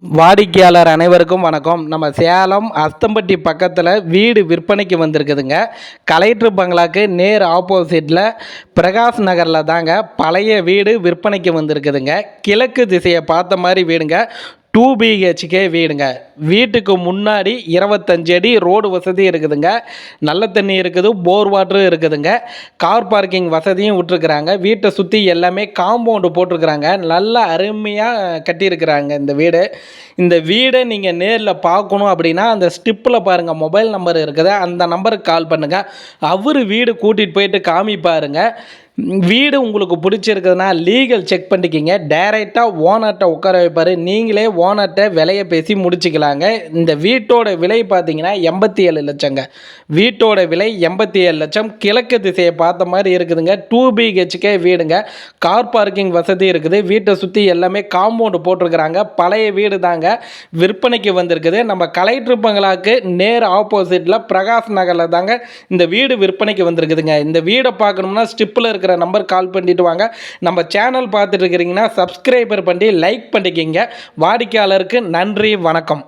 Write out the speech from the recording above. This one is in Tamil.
வாடிக்கையாளர் அனைவருக்கும் வணக்கம். நம்ம சேலம் அஸ்தம்பட்டி பக்கத்தில் வீடு விற்பனைக்கு வந்திருக்குதுங்க. கலெக்டர் பங்களாக்கு நேர் ஆப்போசிட்டில் பிரகாஷ் நகரில் தாங்க பழைய வீடு விற்பனைக்கு வந்திருக்குதுங்க. கிழக்கு திசையை பார்த்த மாதிரி வீடுங்க. 2 BHK வீடுங்க. வீட்டுக்கு முன்னாடி 25 அடி ரோடு வசதி இருக்குதுங்க. நல்ல தண்ணி இருக்குது, போர் வாட்டரும் இருக்குதுங்க. கார் பார்க்கிங் வசதியும் விட்டுருக்குறாங்க. வீட்டை சுற்றி எல்லாமே காம்பவுண்டு போட்டிருக்கிறாங்க. நல்ல அருமையாக கட்டியிருக்கிறாங்க இந்த வீடு. இந்த வீடை நீங்கள் நேரில் பார்க்கணும் அப்படின்னா அந்த ஸ்டிப்பில் பாருங்கள், மொபைல் நம்பர் இருக்குது, அந்த நம்பருக்கு கால் பண்ணுங்கள். அவர் வீடு கூட்டிகிட்டு போயிட்டு காமிப்பாருங்க. வீடு உங்களுக்கு பிடிச்சிருக்குதுன்னா லீகல் செக் பண்ணிக்கிங்க. டைரெக்டாக ஓனர்கிட்ட உட்கார வைப்பார். நீங்களே ஓனர்கிட்ட விலையை பேசி முடிச்சுக்கலாங்க. இந்த வீட்டோட விலை பார்த்தீங்கன்னா 87 லட்சங்க. வீட்டோட விலை 87 லட்சம். கிழக்கு திசையை பார்த்த மாதிரி இருக்குதுங்க. 2 BHK வீடுங்க. கார் பார்க்கிங் வசதி இருக்குது. வீட்டை சுற்றி எல்லாமே காம்பவுண்டு போட்டிருக்கிறாங்க. பழைய வீடு தாங்க விற்பனைக்கு வந்திருக்குது. நம்ம கலெக்டர் பங்களாக்கு நேர் ஆப்போசிட்டில் பிரகாஷ் நகரில் தாங்க இந்த வீடு விற்பனைக்கு வந்திருக்குதுங்க. இந்த வீடை பார்க்கணும்னா ஸ்டிப்பில் இருக்கிற நம்பர் கால் பண்ணிட்டு வாங்க. நம்ம சேனல் பார்த்துட்டு இருக்கிறீங்கன்னா சப்ஸ்கிரைபர் பண்ணி லைக் பண்ணிக்கிங்க. வாடிக்கையாளருக்கு நன்றி, வணக்கம்.